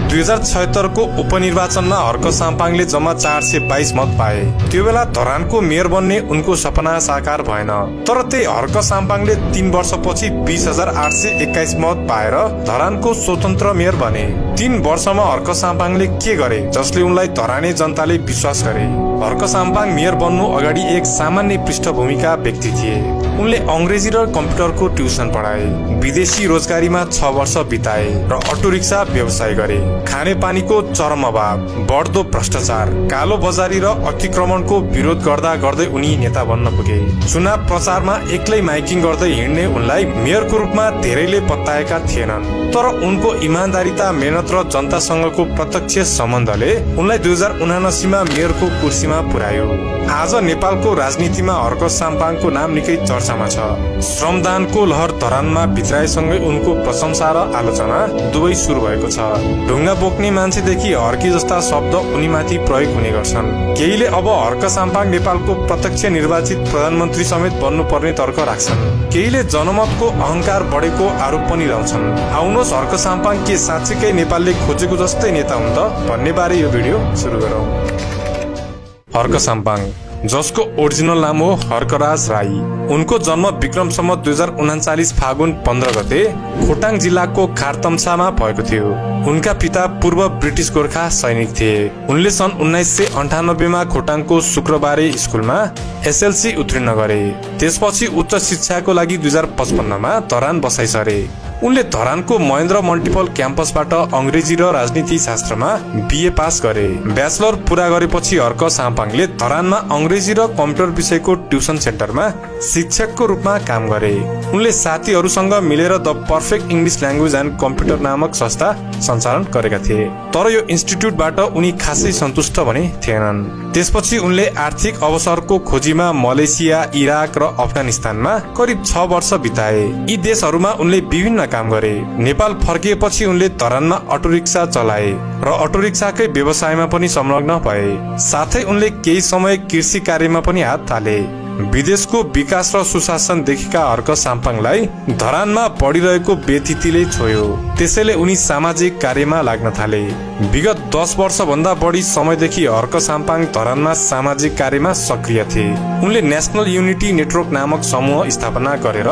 2076 को उपनिर्वाचनमा हर्क साम्पाङले जम्मा 422 मत पाए। त्यो बेला धरानको मेयर बन्ने उनको सपना साकार भएन। तर त्यही हर्क साम्पाङले 3 वर्षपछि 20,821 मत पाएर धरानको स्वतन्त्र मेयर बने। 3 वर्षमा हर्क साम्पाङले के गरे जसले उनलाई धराने जनताले विश्वास गरे? हर्क साम्पाङ मेयर बन्नु अगाडि एक सामान्य पृष्ठभूमिका व्यक्ति थिए। उनले अंग्रेजी र कम्प्युटरको ट्युसन पढाए, विदेशी रोजगारीमा 6 वर्ष बिताए र अटो रिक्सा व्यवसाय गरे। खानेपानीको चरम अभाव, बढ्दो भ्रष्टाचार, कालो बजारी र अतिक्रमणको विरोध गर्दा गर्दै उनी नेता बन्न पुगे। चुनाव प्रचारमा एक्लै माइकिङ गर्दै हिँड्ने उनलाई मेयरको रूपमा धेरैले पत्याएका थिएनन्। तर उनको इमानदारीता, मेहनत र जनतासँगको प्रत्यक्ष सम्बन्धले उनलाई 2079 मा मेयरको कुर्सीमा पुर्यायो। आज नेपालको राजनीतिमा हर्क साम्पाङको नाम निकै चर्चामा छ। श्रमदानको लहर धरानमा भित्राएसँगै उनको प्रशंसा र आलोचना दुवै सुरु भएको छ। ढुङ्गा बोक्ने मान्छेदेखि हर्की जस्ता शब्द उनीमाथि प्रयोग हुने गर्छन्। केहीले अब हर्क साम्पाङ नेपालको प्रत्यक्ष निर्वाचित प्रधानमन्त्री समेत बन्नुपर्ने तर्क राख्छन्। केहीले जनमतको अहंकार बढेको आरोप पनि लाउँछन्। आउनुहोस् हर्क साम्पाङ के साँच्चीकै नेपालले खोजेको जस्तै नेता हुन् त भन्ने बारे यो भिडियो सुरु गरौँ। हर्क साम्पाङ, जसको ओरिजिनल नाम हो हर्कराज राई। उनको जन्म विक्रम सम्वत 2039 फागुन 15 गते खोटाङ जिल्लाको खारतम्सामा भएको थियो। उनका पिता पूर्व ब्रिटिश गोर्खा सैनिक थिए। उनले सन् 1998 मा खोटाङको शुक्रबारे स्कुलमा एसएलसी उत्तीर्ण गरे। त्यसपछि उच्च शिक्षाको लागि 2055 मा धरान बसाइ सरे। उनले धरानको महेन्द्र मल्टिपल क्याम्पसबाट अंग्रेजी र राजनीति शास्त्रमा बीए पास गरे। ब्याचलर पूरा गरेपछि हर्क साम्पाङले धरानमा अंग्रेजी र कम्प्युटर विषयको ट्युसन सेन्टरमा शिक्षकको रूपमा काम गरे। उनले साथीहरूसँग मिलेर the perfect English language and computer नामक संस्था सञ्चालन गरेका थिए। तर यो इन्स्टिट्युटबाट उनी खासै सन्तुष्ट भने थिएनन्। त्यसपछि उनले आर्थिक अवसरको खोजीमा मलेसिया, इराक र अफगानिस्तानमा करिब 6 वर्ष बिताए। यी देशहरूमा उनले विभिन्न काम गरे। नेपाल फर्किएपछि उनले धरानमा अटो रिक्सा चलाए र अटो रिक्साकै व्यवसायमा पनि संलग्न भए। साथै उनले केही समय कृषि कार्यमा पनि हात हाले। विदेशको विकास र सुशासन देखेका हर्क साम्पाङलाई धरानमा बढिरहेको व्यथितिले छोयो। त्यसैले उनी सामाजिक कार्यमा लाग्न थाले। विगत 10 वर्ष भन्दा बढी समयदेखि हर्क साम्पाङ धरानमा सामाजिक कार्यमा सक्रिय थिए। उनले नेशनल युनिटी नेटवर्क नामक समूह स्थापना गरेर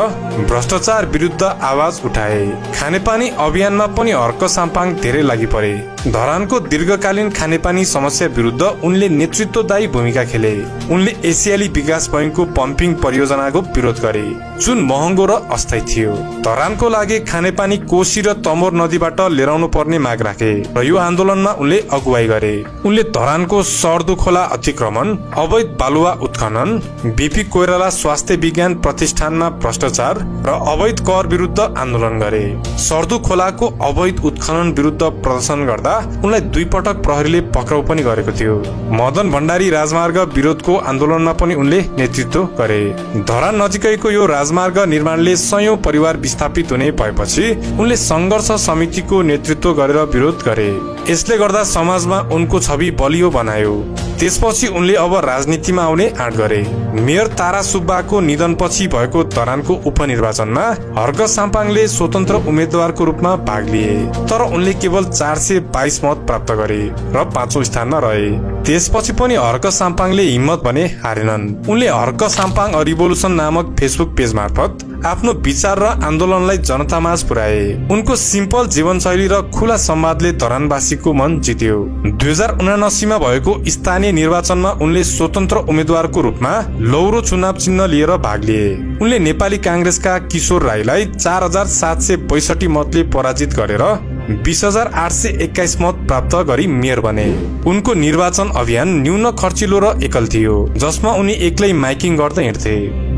भ्रष्टाचार विरुद्ध आवाज उठाए। खानेपानी अभियानमा पनि हर्क साम्पाङ धेरै लागि परे। धरानको दीर्घकालीन खानेपानी समस्या विरुद्ध उनले नेतृत्वदायी भूमिका खेले। उनले एसियाली विकास बैंकको पम्पिङ परियोजनाको विरोध गरे, जुन महँगो र अस्थायी थियो। धरानको लागि खानेपानी कोशी र तमोर नदीबाट लिएर पर्ने माग राखे र यो आन्दोलनमा उनले अगुवाई गरे। उनले धरानको सर्दु खोला अतिक्रमण, अवैध बालुवा उत्खनन, बीपी कोइराला स्वास्थ्य विज्ञान प्रतिष्ठानमा भ्रष्टाचार र अवैध कर विरुद्ध आन्दोलन गरे। सर्दु खोलाको अवैध उत्खनन विरुद्ध प्रदर्शन गर्दा उनलाई 2 पटक प्रहरीले पक्राउ पनि गरेको थियो। मदन भण्डारी राजमार्ग विरोधको आन्दोलनमा पनि उनले नेतृत्व गरे। धरान नजिकैको यो राजमार्ग निर्माणले सयौं परिवार विस्थापित हुने भएपछि उनले संघर्ष समितिको नेतृत्व गरेर विरोध गरे। यसले गर्दा समाजमा उनको छवि बलियो बनायो। त्यसपछि उनले अब राजनीतिमा आउने आँट गरे। मेयर तारा सुब्बाको निधनपछि भएको धरानको उपनिर्वाचनमा हर्क साम्पाङले स्वतन्त्र उम्मेदवारको रूपमा भाग लिए। तर उनले केवल 422 मत प्राप्त गरे र 5औं स्थानमा रहे। त्यसपछि पनि हर्क साम्पाङले हिम्मत भने हारेनन्। उनले हर्क साम्पाङ अ रिभोल्युसन नामक फेसबुक पेज मार्फत आफ्नो विचार र आन्दोलनलाई जनतामाझ पुर्याए। उनको सिम्पल जीवनशैली र खुला संवादले धरानवासीको मन जित्यो। 2079 मा भएको स्थानीय निर्वाचनमा उनले स्वतन्त्र उम्मेदवारको रूपमा लौरो चुनाव चिन्ह लिएर भाग लिए। उनले नेपाली कांग्रेसका किशोर राईलाई 4762 मतले पराजित गरेर 20,821 मत प्राप्त गरी मेयर बने। उनको निर्वाचन अभियान न्यून खर्चिलो र एकल थियो, जसमा उनी एक्लै माइकिङ गर्दै हिँड्थे।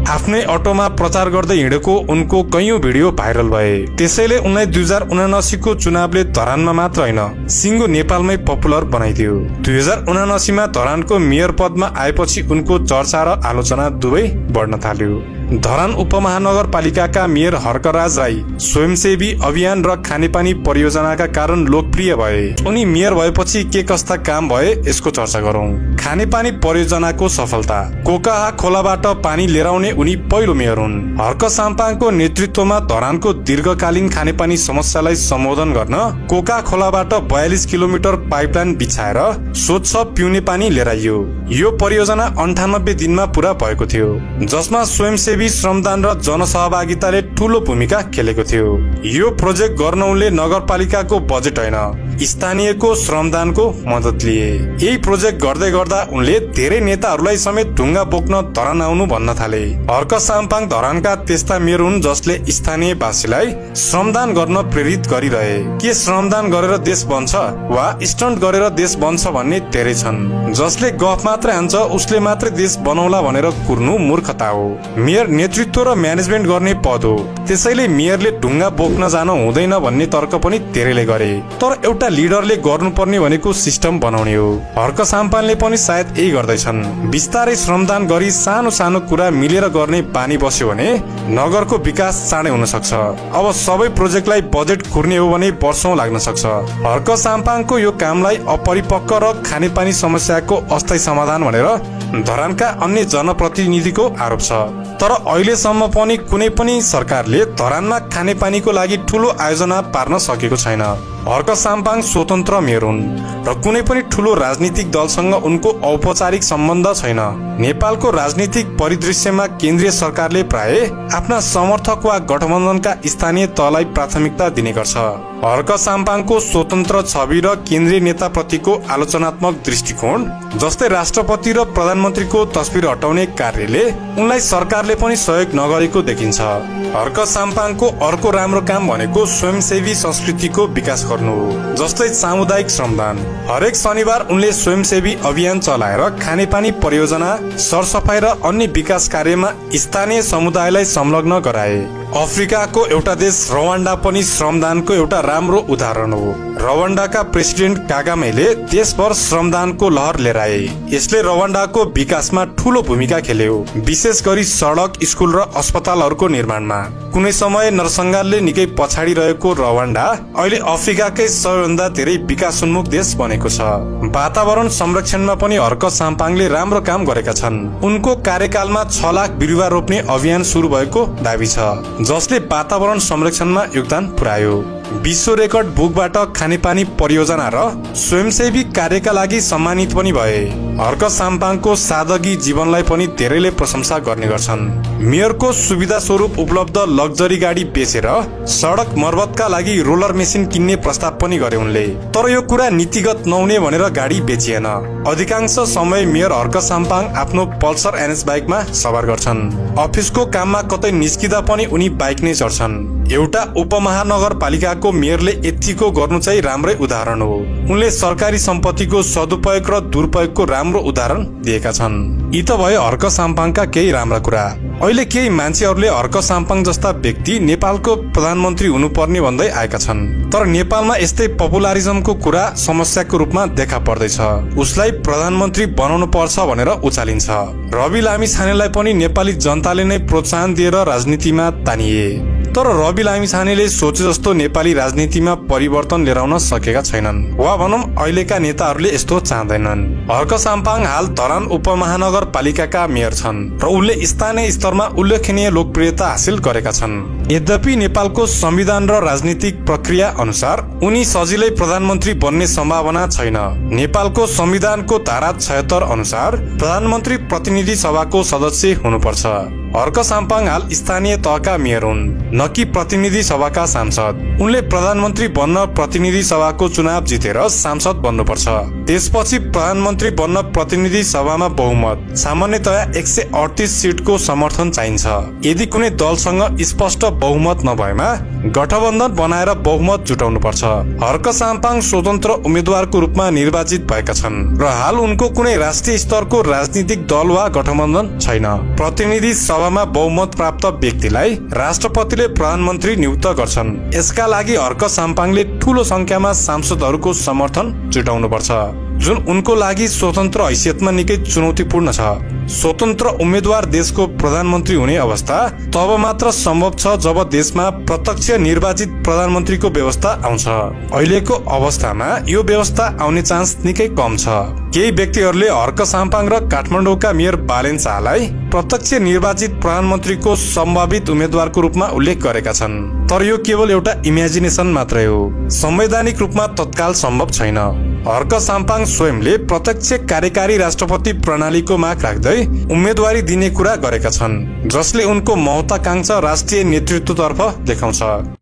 आफ्नै अटोमा प्रचार गर्दै हिँडेको उनको कैयौं भिडियो भाइरल भए। त्यसैले उनलाई 2079 को चुनावले धरानमा मात्र होइन, सिङ्गो नेपालमै पपुलर बनाइदियो। 2079 मा धरानको मेयर पदमा आएपछि उनको चर्चा र आलोचना दुवै बढ्न थाल्यो। धरान उपमहानगरपालिकाका मेयर हर्कराज राई स्वयंसेवी अभियान र खानेपानी परियोजनाका कारण लोकप्रिय भए। उनी मेयर भएपछि के कस्ता काम भए यसको चर्चा गरौं। खानेपानी परियोजनाको सफलता। कोकाहा खोलाबाट पानी लिएर आउने उनी पहिलो मेयर हुन्। हर्क साम्पाङको नेतृत्वमा धरानको दीर्घकालीन खानेपानी समस्यालाई सम्बोधन गर्न कोका खोलाबाट 42 किलोमिटर पाइपलाइन बिछाएर स्वच्छ पिउने पानी लिएर आइयो। यो परियोजना 98 दिनमा पूरा भएको थियो, जसमा स्वयंसेवी श्रमदान र जनसहभागिताले ठूलो भूमिका खेलेको थियो। यो प्रोजेक्ट गर्न उनले नगरपालिकाको बजेट होइन, स्थानीयको श्रमदानको मद्दत लिए। यही प्रोजेक्ट गर्दै गर्दा उनले धेरै नेताहरूलाई समेत ढुङ्गा बोक्न धरान आउनु भन्न थाले। हर्क साम्पाङ धरानका त्यस्ता मेयर हुन् जसले स्थानीयवासीलाई श्रमदान गर्न प्रेरित गरिरहे। के श्रमदान गरेर देश बन्छ वा स्टन्ट गरेर देश बन्छ भन्ने धेरै छन्। जसले गफ मात्रै हान्छ उसले मात्रै देश बनाउला भनेर कुर्नु मूर्खता हो। मेयर नेतृत्व र म्यानेजमेन्ट गर्ने पद हो, त्यसैले मेयरले ढुङ्गा बोक्न जान हुँदैन भन्ने तर्क पनि धेरैले गरे। तर एउटा लिडरले गर्नुपर्ने भनेको सिस्टम बनाउने हो। हर्क साम्पाङले पनि सायद यही गर्दैछन्। बिस्तारै श्रमदान गरी सानो सानो कुरा मिलेर गर्ने बानी बस्यो भने नगरको विकास चाँडै हुन सक्छ। अब सबै प्रोजेक्टलाई बजेट खुर्ने हो भने वर्षौं लाग्न सक्छ। हर्क साम्पाङको यो कामलाई अपरिपक्व र खानेपानी समस्याको अस्थायी समाधान भनेर धरानका अन्य जनप्रतिनिधिको आरोप छ। तर अहिलेसम्म पनि कुनै पनि सरकारले धरानमा खानेपानीको लागि ठूलो आयोजना पार्न सकेको छैन। हर्क साम्पाङ स्वतन्त्र मेयर हुन् र कुनै पनि ठूलो राजनीतिक दलसँग उनको औपचारिक सम्बन्ध छैन। नेपालको राजनीतिक परिदृश्यमा केन्द्रीय सरकारले प्राय आफ्ना समर्थक वा गठबन्धनका स्थानीय तहलाई प्राथमिकता दिने गर्छ। हर्क साम्पाङको स्वतन्त्र छवि र केन्द्रीय नेताप्रतिको आलोचनात्मक दृष्टिकोण, जस्तै राष्ट्रपति र प्रधानमन्त्रीको तस्बिर हटाउने कार्यले उनलाई सरकारले पनि सहयोग नगरेको देखिन्छ। हर्क साम्पाङको अर्को राम्रो काम भनेको स्वयंसेवी संस्कृतिको विकास गर्नु हो, जस्तै सामुदायिक श्रमदान। हरेक शनिबार उनले स्वयंसेवी अभियान चलाएर खानेपानी परियोजना, सरसफाई र अन्य विकास कार्यमा स्थानीय समुदायलाई संलग्न गराए। अफ्रिकाको एउटा देश रवान्डा पनि श्रमदानको एउटा राम्रो उदाहरण हो। रवान्डाका प्रेसिडेन्ट कागामेले देशभर श्रमदानको लहर लिएर आए। यसले रवान्डाको विकासमा ठूलो भूमिका खेल्यो, विशेष गरी सडक, स्कुल र अस्पतालहरूको निर्माणमा। कुनै समय नरसंहारले निकै पछाडि रहेको रवान्डा अहिले अफ्रिकाकै सबैभन्दा धेरै विकासोन्मुख देश बनेको छ। वातावरण संरक्षणमा पनि हर्क साम्पाङले राम्रो काम गरेका छन्। उनको कार्यकालमा 6 लाख बिरुवा रोप्ने अभियान सुरु भएको दाबी छ, जसले वातावरण संरक्षणमा योगदान पुर्यायो। विश्व रेकर्ड बुकबाट खानेपानी परियोजना र स्वयंसेवी कार्यका लागि सम्मानित पनि भए। हर्क साम्पाङको सादगी जीवनलाई पनि धेरैले प्रशंसा गर्ने गर्छन्। मेयरको सुविधा स्वरूप उपलब्ध लग्जरी गाडी बेचेर सडक मर्मतका लागि रोलर मेसिन किन्ने प्रस्ताव पनि गरे उनले। तर यो कुरा नीतिगत नहुने भनेर गाडी बेचिएन। अधिकांश समय मेयर हर्क साम्पाङ आफ्नो पल्सर एनएस बाइकमा सवार गर्छन्। अफिसको काममा कतै निस्किँदा पनि उनी बाइक नै चढ्छन्। एउटा उपमहानगरपालिकाको मेयरले यतिको गर्नु चाहिँ राम्रै उदाहरण हो। उनले सरकारी सम्पत्तिको सदुपयोग र दुरुपयोगको राम्रो उदाहरण दिएका छन्। यी त भयो हर्क साम्पाङका केही राम्रा कुरा। अहिले केही मान्छेहरूले हर्क साम्पाङ जस्ता व्यक्ति नेपालको प्रधानमन्त्री हुनुपर्ने भन्दै आएका छन्। तर नेपालमा यस्तै पपुलारिजमको कुरा समस्याको रूपमा देखा पर्दैछ। उसलाई प्रधानमन्त्री बनाउनु पर्छ भनेर उचालिन्छ। रवि लामिछानेलाई पनि नेपाली जनताले नै प्रोत्साहन दिएर राजनीतिमा तानिए। तर रवि लामिछानेले सोचे जस्तो नेपाली राजनीतिमा परिवर्तन लिएर आउन सकेका छैनन्, वा भनौं अहिलेका नेताहरूले यस्तो चाहँदैनन्। हर्क साम्पाङ हाल धरान उपमहानगरपालिकाका मेयर छन् र उनले स्थानीय स्तरमा उल्लेखनीय लोकप्रियता हासिल गरेका छन्। यद्यपि नेपालको संविधान र राजनीतिक प्रक्रिया अनुसार उनी सजिलै प्रधानमन्त्री बन्ने सम्भावना छैन। नेपालको संविधानको धारा 76 अनुसार प्रधानमन्त्री प्रतिनिधि सभाको सदस्य हुनुपर्छ। हर्क साम्पाङ हाल स्थानीय तहका मेयर हुन्, न कि प्रतिनिधि सभाका सांसद। उनले प्रधानमन्त्री बन्न प्रतिनिधि सभाको चुनाव जितेर सांसद बन्नुपर्छ। त्यसपछि प्रधानमन्त्री बन्न प्रतिनिधि सभामा बहुमत, सामान्यतया 138 सिटको समर्थन चाहिन्छ। यदि कुनै दलसँग स्पष्ट बहुमत नभएमा गठबन्धन बनाएर बहुमत जुटाउनुपर्छ। हर्क साम्पाङ स्वतन्त्र उम्मेद्वारको रूपमा निर्वाचित भएका छन् र हाल उनको कुनै राष्ट्रिय स्तरको राजनीतिक दल वा गठबन्धन छैन। प्रतिनिधि सभामा बहुमत प्राप्त व्यक्तिलाई राष्ट्रपतिले प्रधानमन्त्री नियुक्त गर्छन्। यसका लागि हर्क साम्पाङले ठूलो संख्यामा सांसदहरूको समर्थन जुटाउनुपर्छ। जुन उनको लागि स्वतन्त्र हैसियतमा निकै चुनौतीपूर्ण छ। स्वतन्त्र उम्मेद्वार देशको प्रधानमन्त्री हुने अवस्था तब मात्र सम्भव छ जब देशमा प्रत्यक्ष निर्वाचित प्रधानमन्त्रीको व्यवस्था आउँछ। अहिलेको अवस्थामा यो व्यवस्था आउने चान्स निकै कम छ। केही व्यक्तिहरूले हर्क साम्पाङ र काठमाडौँका मेयर बालेन शाहलाई प्रत्यक्ष निर्वाचित प्रधानमन्त्रीको सम्भावित उम्मेद्वारको रूपमा उल्लेख गरेका छन्। तर यो केवल एउटा इमेजिनेसन मात्रै हो, संवैधानिक रूपमा तत्काल सम्भव छैन। हर्क साम्पाङ स्वयंले प्रत्यक्ष कार्यकारी राष्ट्रपति प्रणालीको माग राख्दै उम्मेदवारी दिने कुरा गरेका छन्, जसले उनको महत्वाकांक्षा राष्ट्रिय नेतृत्वतर्फ देखाउँछ।